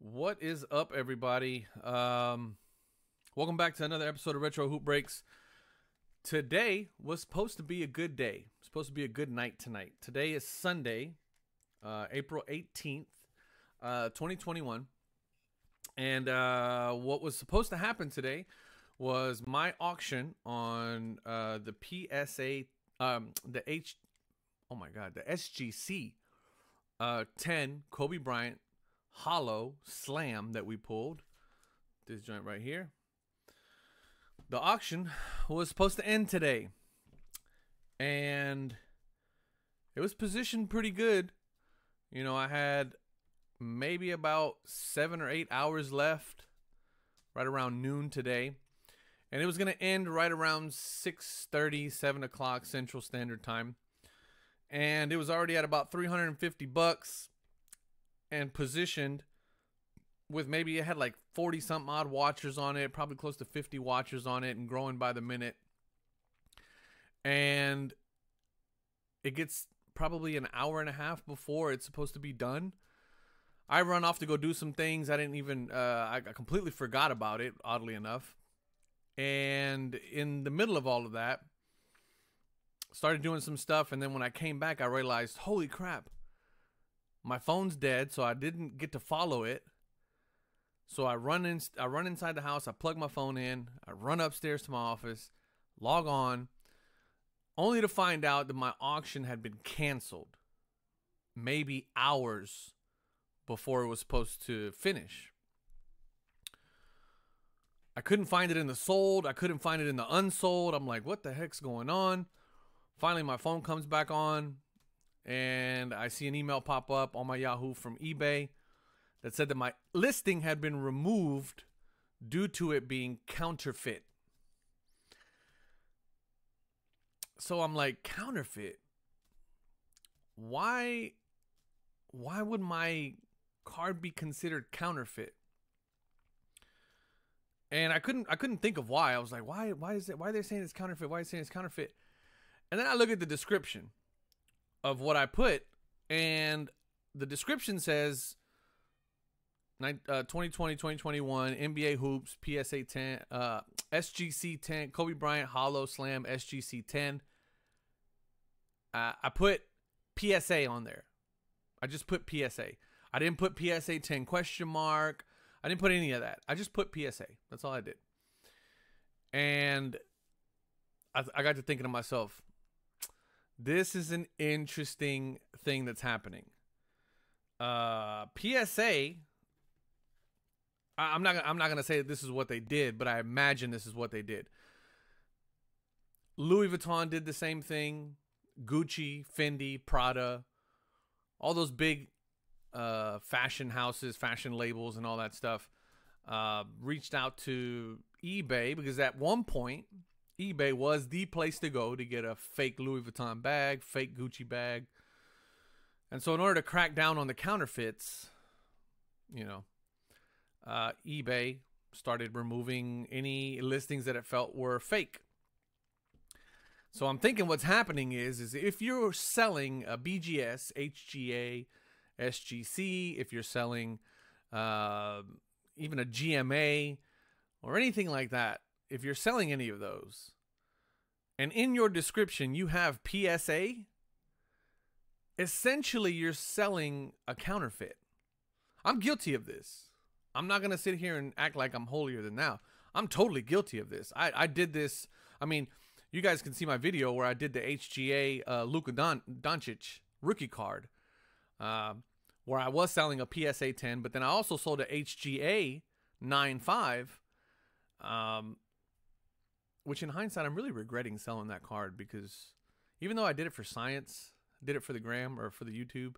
What is up, everybody? Welcome back to another episode of Retro Hoop Breaks. Today was supposed to be a good day. Supposed to be a good night tonight. Today is Sunday, April 18th, 2021. And what was supposed to happen today was my auction on the PSA, the SGC 10 Kobe Bryant hollow slam that we pulled. This joint right here. The auction was supposed to end today, and it was positioned pretty good. You know, I had maybe about 7 or 8 hours left, right around noon today, and it was going to end right around 6:30, 7 o'clock Central Standard Time, and it was already at about $350 and positioned with maybe it had like 40 something odd watchers on it, probably close to 50 watchers on it, and growing by the minute. And it gets probably an hour and a half before it's supposed to be done. I run off to go do some things. I didn't even, I completely forgot about it, oddly enough. And in the middle of all of that, started doing some stuff. And then when I came back, I realized, holy crap, my phone's dead, so I didn't get to follow it. So I run inside the house, I plug my phone in, I run upstairs to my office, log on, only to find out that my auction had been canceled maybe hours before it was supposed to finish. I couldn't find it in the sold, I couldn't find it in the unsold. I'm like, what the heck's going on? Finally, my phone comes back on, and I see an email pop up on my Yahoo from eBay that said that my listing had been removed due to it being counterfeit. So I'm like, counterfeit? Why would my card be considered counterfeit? And I couldn't think of why. I was like, why are they saying it's counterfeit? Why are they saying it's counterfeit? And then I look at the description of what I put, and the description says 2020-2021 NBA Hoops PSA 10 SGC 10 Kobe Bryant Hollow Slam SGC 10. I put PSA on there. I just put PSA. I didn't put PSA 10 question mark. I didn't put any of that. I just put PSA. That's all I did. And I got to thinking to myself, this is an interesting thing that's happening. PSA, I'm not gonna say that this is what they did, but I imagine this is what they did. Louis Vuitton did the same thing. Gucci, Fendi, Prada, all those big fashion houses, fashion labels, and all that stuff reached out to eBay, because at one point eBay was the place to go to get a fake Louis Vuitton bag, fake Gucci bag. And so in order to crack down on the counterfeits, you know, eBay started removing any listings that it felt were fake. So I'm thinking what's happening is if you're selling a BGS, HGA, SGC, if you're selling even a GMA or anything like that, if you're selling any of those, and in your description you have PSA, essentially you're selling a counterfeit. I'm guilty of this. I'm not going to sit here and act like I'm holier than thou. I'm totally guilty of this. I did this. I mean, you guys can see my video where I did the HGA Luka Doncic rookie card, where I was selling a PSA 10, but then I also sold a HGA 9.5, which in hindsight, I'm really regretting selling that card, because even though I did it for science, did it for the gram or for the YouTube,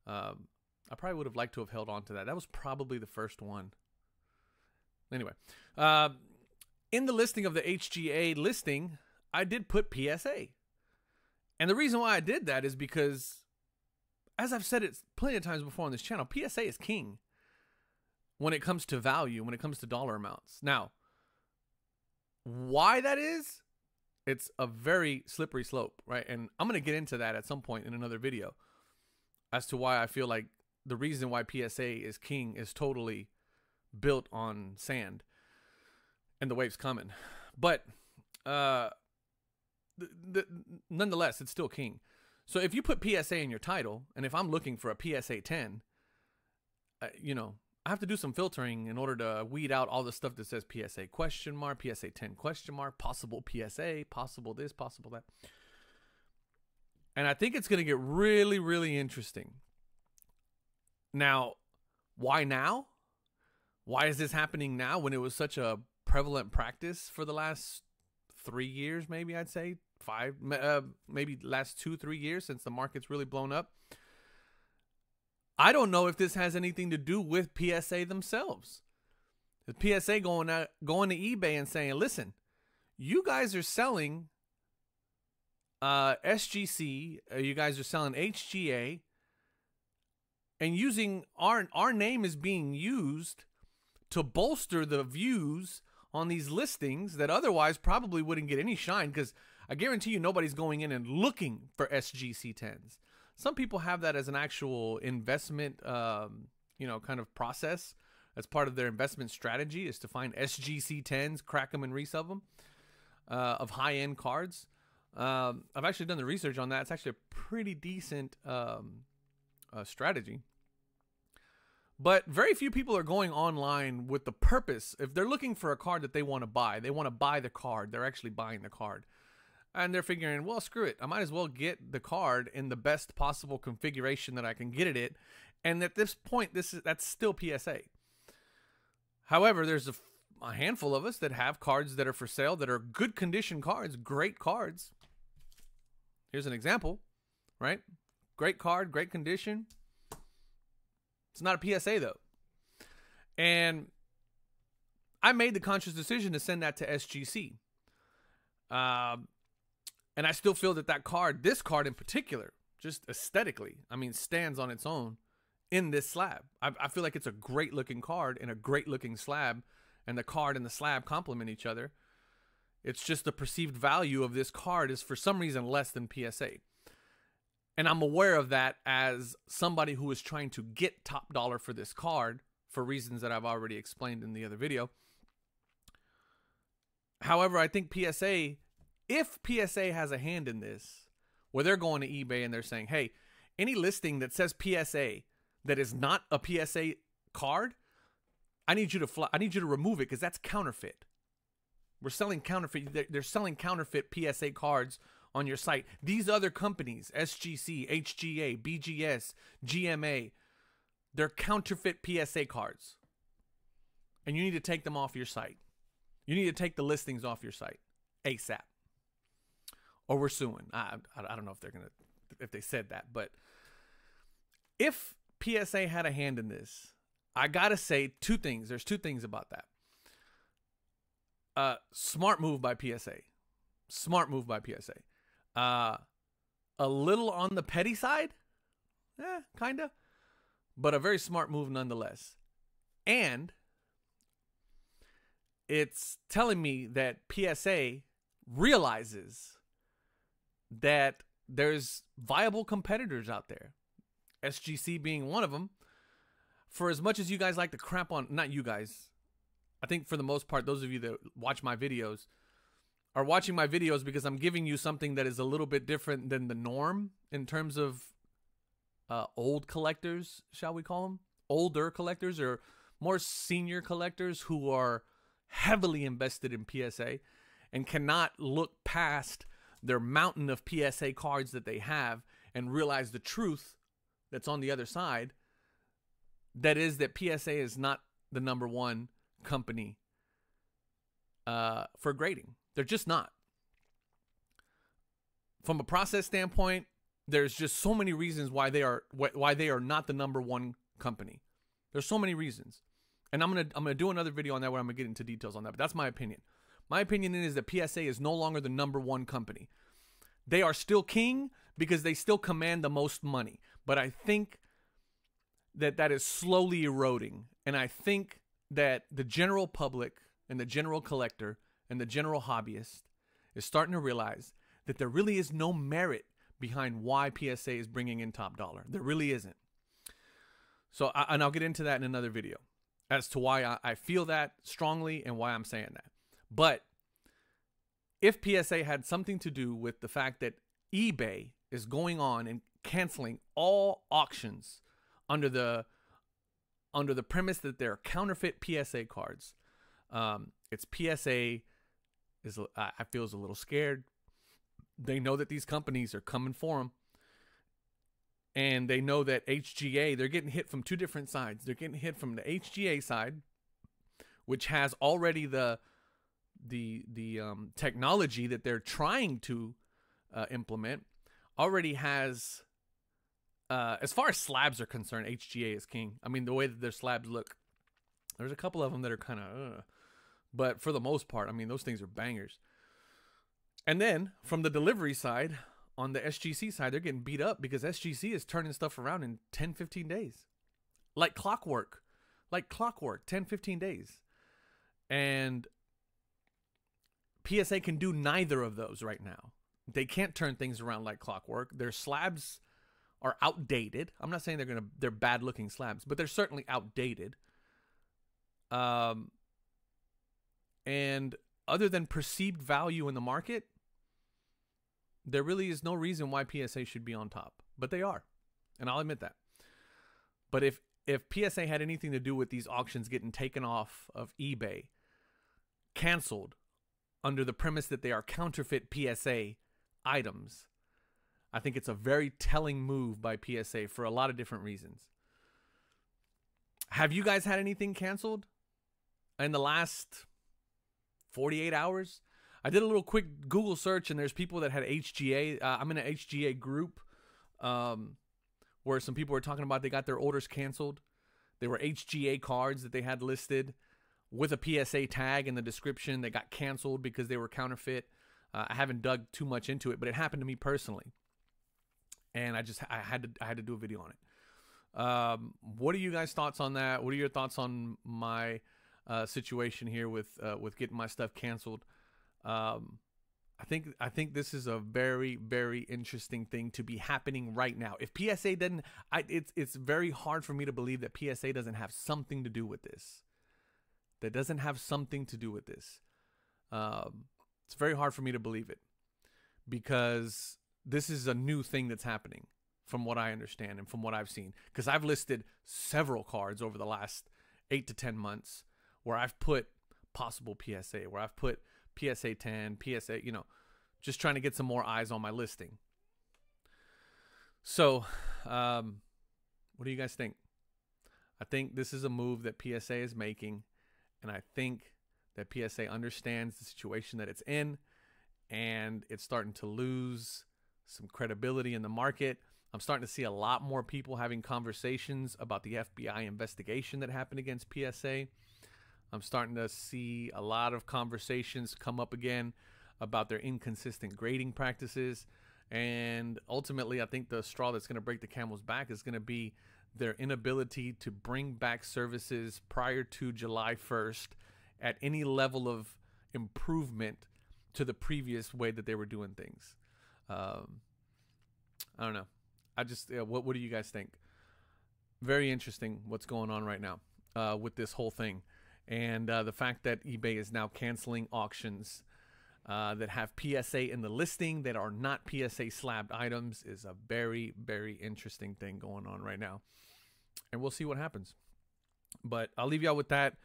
I probably would have liked to have held on to that. That was probably the first one. Anyway, in the listing of the HGA listing, I did put PSA. And the reason why I did that is because, as I've said it plenty of times before on this channel, PSA is king when it comes to value, when it comes to dollar amounts. Now, why that is, it's a very slippery slope, right? And I'm going to get into that at some point in another video as to why I feel like the reason why PSA is king is totally built on sand, and the wave's coming. But nonetheless, it's still king. So if you put PSA in your title, and if I'm looking for a PSA 10, you know, I have to do some filtering in order to weed out all the stuff that says PSA question mark, PSA 10 question mark, possible PSA, possible this, possible that. And I think it's going to get really, really interesting. Now, why now? Why is this happening now when it was such a prevalent practice for the last 3 years, maybe I'd say 5, maybe last 2-3 years since the market's really blown up? I don't know if this has anything to do with PSA themselves. The PSA going to eBay and saying, listen, you guys are selling SGC, you guys are selling HGA, and using our name is being used to bolster the views on these listings that otherwise probably wouldn't get any shine, because I guarantee you nobody's going in and looking for SGC 10s. Some people have that as an actual investment, you know, kind of process. That's part of their investment strategy, is to find SGC 10s, crack them and resell them, of high-end cards. I've actually done the research on that. It's actually a pretty decent strategy. But very few people are going online with the purpose. If they're looking for a card that they want to buy the card. They're actually buying the card. And they're figuring, well, screw it. I might as well get the card in the best possible configuration that I can get it in. And at this point, that's still PSA. However, there's a handful of us that have cards that are for sale that are good condition cards, great cards. Here's an example, right? Great card, great condition. It's not a PSA though. And I made the conscious decision to send that to SGC. And I still feel that card, this card in particular, just aesthetically, I mean, stands on its own in this slab. I feel like it's a great looking card in a great looking slab, and the card and the slab complement each other. It's just the perceived value of this card is for some reason less than PSA. And I'm aware of that as somebody who is trying to get top dollar for this card for reasons that I've already explained in the other video. However, I think PSA, if PSA has a hand in this, where they're going to eBay and they're saying, hey, any listing that says PSA that is not a PSA card, I need you to remove it, because that's counterfeit. We're selling counterfeit. They're selling counterfeit PSA cards on your site. These other companies, SGC, HGA, BGS, GMA, they're counterfeit PSA cards. And you need to take them off your site. You need to take the listings off your site ASAP. Or we're suing. I don't know if they said that, but if PSA had a hand in this, I gotta say two things. There's two things about that. Smart move by PSA. Smart move by PSA. A little on the petty side, kinda, but a very smart move nonetheless. And it's telling me that PSA realizes that there's viable competitors out there, SGC being one of them. For as much as you guys like to crap on, not you guys, I think for the most part, those of you that watch my videos are watching my videos because I'm giving you something that is a little bit different than the norm in terms of old collectors, shall we call them? Older collectors, or more senior collectors who are heavily invested in PSA and cannot look past their mountain of PSA cards that they have and realize the truth that's on the other side. That is that PSA is not the #1 company for grading. They're just not. From a process standpoint, there's just so many reasons why they are not the #1 company. There's so many reasons. And I'm gonna do another video on that where I'm gonna get into details on that. But that's my opinion. My opinion is that PSA is no longer the #1 company. They are still king because they still command the most money. But I think that is slowly eroding. And I think that the general public and the general collector and the general hobbyist is starting to realize that there really is no merit behind why PSA is bringing in top dollar. There really isn't. So, and I'll get into that in another video as to why I feel that strongly and why I'm saying that. But if PSA had something to do with the fact that eBay is going on and canceling all auctions under the premise that they're counterfeit PSA cards, it's PSA I feel is a little scared. They know that these companies are coming for them. And they know that HGA, they're getting hit from two different sides. They're getting hit from the HGA side, which has already the technology that they're trying to implement, already has, as far as slabs are concerned, HGA is king. I mean, the way that their slabs look, there's a couple of them that are kind of, but for the most part, I mean, those things are bangers. And then from the delivery side, on the SGC side, they're getting beat up because SGC is turning stuff around in 10, 15 days. Like clockwork. 10, 15 days. And PSA can do neither of those right now. They can't turn things around like clockwork. Their slabs are outdated. I'm not saying they're bad looking slabs, but they're certainly outdated. And other than perceived value in the market, there really is no reason why PSA should be on top, but they are, and I'll admit that. But if PSA had anything to do with these auctions getting taken off of eBay, canceled under the premise that they are counterfeit PSA items, I think it's a very telling move by PSA for a lot of different reasons. Have you guys had anything canceled in the last 48 hours? I did a little quick Google search, and there's people that had HGA. I'm in an HGA group where some people were talking about they got their orders canceled. They were HGA cards that they had listed with a PSA tag in the description. They got canceled because they were counterfeit. I haven't dug too much into it, but it happened to me personally, and I had to do a video on it. What are you guys' thoughts on that? What are your thoughts on my situation here with getting my stuff canceled? I think this is a very, very interesting thing to be happening right now. If PSA didn't, it's very hard for me to believe that PSA doesn't have something to do with this. That doesn't have something to do with this. It's very hard for me to believe it because this is a new thing that's happening from what I understand and from what I've seen. Because I've listed several cards over the last 8 to 10 months where I've put possible PSA, where I've put PSA 10, PSA, just trying to get some more eyes on my listing. So, what do you guys think? I think this is a move that PSA is making, and I think that PSA understands the situation that it's in, and it's starting to lose some credibility in the market. I'm starting to see a lot more people having conversations about the FBI investigation that happened against PSA. I'm starting to see a lot of conversations come up again about their inconsistent grading practices. And ultimately, I think the straw that's going to break the camel's back is going to be their inability to bring back services prior to July 1st at any level of improvement to the previous way that they were doing things. I don't know. What do you guys think? Very interesting what's going on right now with this whole thing. And the fact that eBay is now canceling auctions that have PSA in the listing that are not PSA slabbed items is a very, very interesting thing going on right now. And we'll see what happens. But I'll leave y'all with that.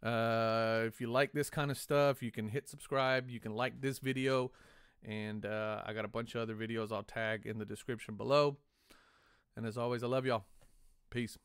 If you like this kind of stuff, you can hit subscribe. You can like this video. And I got a bunch of other videos I'll tag in the description below. And as always, I love y'all. Peace.